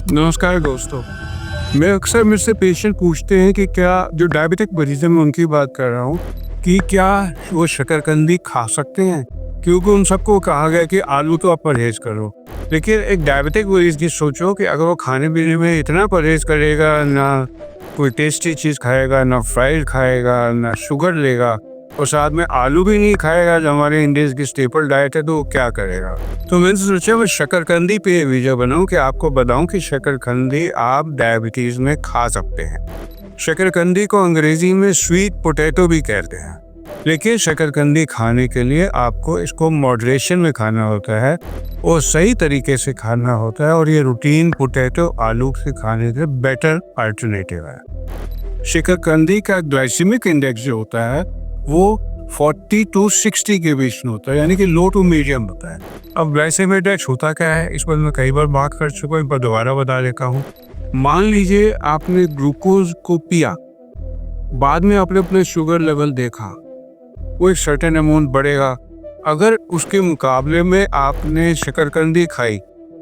नमस्कार दोस्तों। मैं अक्सर मुझसे पेशेंट पूछते हैं कि क्या जो डायबिटिक मरीज हैं, मैं उनकी बात कर रहा हूँ, कि क्या वो शकरकंदी खा सकते हैं? क्योंकि उन सबको कहा गया कि आलू तो आप परहेज करो, लेकिन एक डायबिटिक मरीज की सोचो कि अगर वो खाने पीने में इतना परहेज करेगा, ना कोई टेस्टी चीज़ खाएगा, ना फ्राइड खाएगा, ना शुगर लेगा और साथ में आलू भी नहीं खाएगा जो हमारे इंडियंस की स्टेपल डाइट है, तो वो क्या करेगा? तो मैंने सोचा मैं शकरकंदी पे वीडियो बनाऊं कि आपको बताऊं कि शकरकंदी आप डायबिटीज़ में खा सकते हैं। शकरकंदी को अंग्रेजी में स्वीट पोटैटो भी कहते हैं, लेकिन शकरकंदी खाने के लिए आपको इसको मॉडरेशन में खाना होता है और सही तरीके से खाना होता है, और ये रूटीन पोटैटो आलू से खाने से बेटर अल्टरनेटिव है। शकरकंदी का ग्लाइसेमिक इंडेक्स जो होता है वो 40 to 60 के बीच में होता है, यानी कि लो टू मीडियम होता है। अब ग्लाइसेमिक इंडेक्स होता क्या है, इस पर मैं कई बार बात कर चुका हूँ, एक बार दोबारा बता देता हूँ। मान लीजिए आपने ग्लूकोज को पिया, बाद में आपने अपने शुगर लेवल देखा, वो एक सर्टेन अमाउंट बढ़ेगा। अगर उसके मुकाबले में आपने शकरकंदी खाई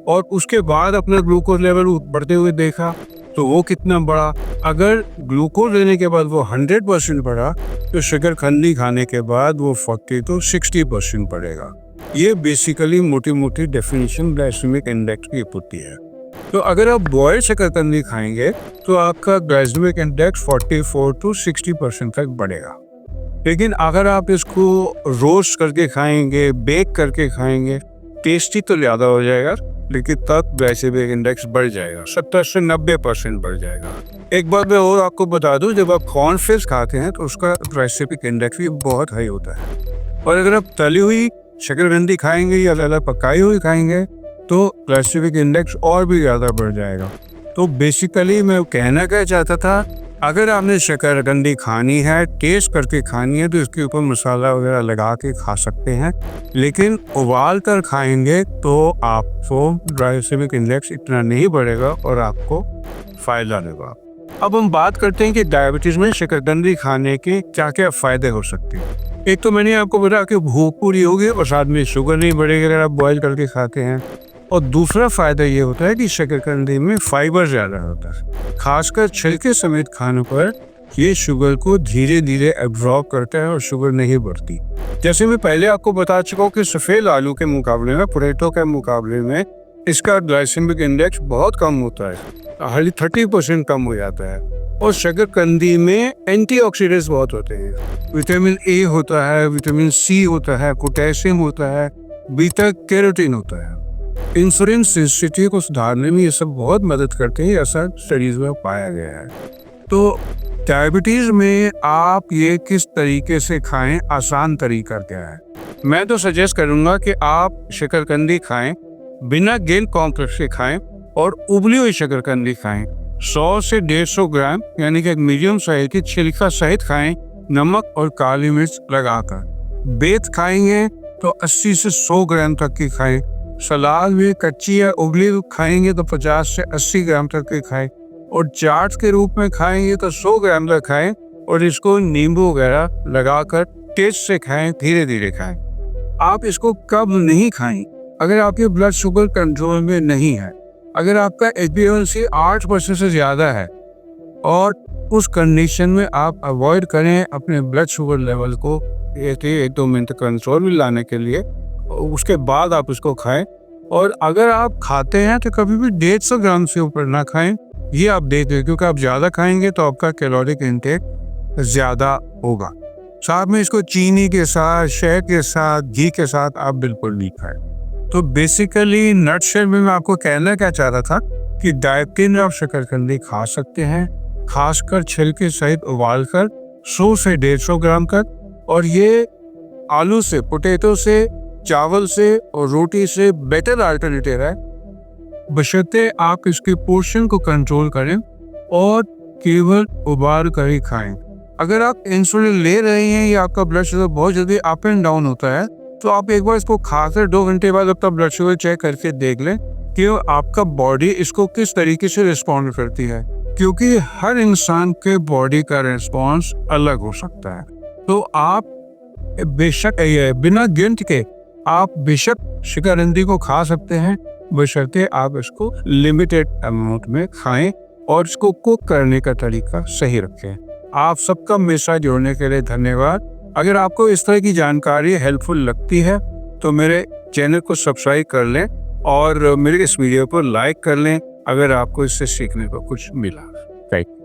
और उसके बाद अपना ग्लूकोज लेवल बढ़ते हुए देखा, तो वो कितना बढ़ा। अगर ग्लूकोज लेने के बाद वो 100% बढ़ा, तो शकरकंदी खाने के बाद वो 40 to 60% बढ़ेगा। ये बेसिकली मोटी मोटी डेफिनेशन ग्लाइसेमिक इंडेक्स की होती है। तो अगर आप बॉइल्ड शकरकंदी खाएंगे तो आपका ग्लाइसेमिक इंडेक्स 44 to 60% तक बढ़ेगा। लेकिन अगर आप इसको रोस्ट करके खाएंगे, बेक करके खाएंगे, टेस्टी तो ज़्यादा हो जाएगा, लेकिन तब ग्लाइसेमिक इंडेक्स बढ़ जाएगा, 70 से 90% बढ़ जाएगा। एक बात मैं और आपको बता दूं, जब आप कॉर्नफ्लेक्स खाते हैं तो उसका ग्लाइसेमिक इंडेक्स भी बहुत हाई होता है, और अगर आप तली हुई शकरकंदी खाएंगे या ज़्यादा पकाई हुई खाएंगे तो ग्लाइसेमिक इंडेक्स और भी ज़्यादा बढ़ जाएगा। तो बेसिकली मैं कहना क्या चाहता था, अगर आपने शकरकंदी खानी है, टेस्ट करके खानी है, तो इसके ऊपर मसाला वगैरह लगा के खा सकते हैं, लेकिन उबाल कर खाएंगे तो आपको ग्लाइसेमिक इंडेक्स इतना नहीं बढ़ेगा और आपको फायदा देगा। अब हम बात करते हैं कि डायबिटीज़ में शकरकंदी खाने के क्या क्या फ़ायदे हो सकते हैं। एक तो मैंने आपको बताया कि भूख पूरी होगी और साथ में शुगर नहीं बढ़ेगी अगर आप बॉयल करके खाते हैं, और दूसरा फ़ायदा ये होता है कि शकरकंदी में फाइबर ज़्यादा होता है, खासकर छिलके समेत खाने पर ये शुगर को धीरे धीरे एब्जॉर्ब करता है और शुगर नहीं बढ़ती। जैसे मैं पहले आपको बता चुका हूँ कि सफ़ेद आलू के मुकाबले में, पोटैटो के मुकाबले में इसका ग्लाइसेमिक इंडेक्स बहुत कम होता है, हार्डली 30% कम हो जाता है। और शकरकंदी में एंटीऑक्सीडेंट्स बहुत होते हैं, विटामिन ए होता है, विटामिन सी होता है, पोटेशियम होता है, बीटा कैरोटीन होता है। इंसुलिन सेंसिटिविटी को सुधारने में ये सब बहुत मदद करते हैं, ऐसा स्टडीज में पाया गया है। तो डायबिटीज़ में आप ये किस तरीके से खाएं, आसान तरीका क्या है? मैं तो सजेस्ट करूंगा कि आप शकरकंदी खाएं, बिना गेन कॉम्प्लेक्स के खाएं और उबली हुई शकरकंदी खाएं। 100 से 150 ग्राम यानी कि एक मीडियम साइज की छिलका सहित खाएं, नमक और काली मिर्च लगाकर। बेत खाएंगे तो 80 से 100 ग्राम तक की खाएं। सलाद में कच्ची या उबली खाएंगे तो 50 से 80 ग्राम तक की खाएं, और चाट के रूप में खाएंगे तो 100 ग्राम तक खाएं, और इसको नींबू वगैरह लगाकर टेस्ट से खाएं, धीरे धीरे खाएं। आप इसको कब नहीं खाएं? अगर आपके ब्लड शुगर कंट्रोल में नहीं है, अगर आपका HbA1c 8% से ज़्यादा है, और उस कंडीशन में आप अवॉइड करें अपने ब्लड शुगर लेवल को 1-2 मिनट कंट्रोल में लाने के लिए, उसके बाद आप उसको खाएं। और अगर आप खाते हैं तो कभी भी 150 ग्राम से ऊपर ना खाएं, ये आप देख लें, क्योंकि आप ज़्यादा खाएंगे तो आपका कैलोरिक इंटेक ज़्यादा होगा। साथ में इसको चीनी के साथ, शहद के साथ, घी के साथ आप बिल्कुल नहीं खाएं। तो बेसिकली नटशेल में मैं आपको कहना क्या चाह रहा था कि डायबिटीज में आप शकरकंदी खा सकते हैं, खासकर छिलके सहित उबाल कर 100 से 150 ग्राम तक, और ये आलू से, पोटैटो से, चावल से और रोटी से बेटर अल्टरनेटिव है, बशर्ते आप इसके पोर्शन को कंट्रोल करें और केवल उबाल कर ही खाएं। अगर आप इंसुलिन ले रहे हैं या आपका ब्लड शुगर बहुत जल्दी अप एंड डाउन होता है, तो आप एक बार इसको खाकर 2 घंटे बाद अपना ब्लड शुगर चेक करके देख लें कि आपका बॉडी इसको किस तरीके से रिस्पॉन्ड करती है, क्योंकि हर इंसान के बॉडी का रिस्पॉन्स अलग हो सकता है। तो आप बेशक बिना गिनती के आप बेशक शकरकंदी को खा सकते हैं, बशर्ते आप इसको लिमिटेड अमाउंट में खाएं और इसको कुक करने का तरीका सही रखें। आप सबका मेरे साथ जुड़ने के लिए धन्यवाद। अगर आपको इस तरह की जानकारी हेल्पफुल लगती है तो मेरे चैनल को सब्सक्राइब कर लें और मेरे इस वीडियो को लाइक कर लें अगर आपको इससे सीखने को कुछ मिला। Thank you.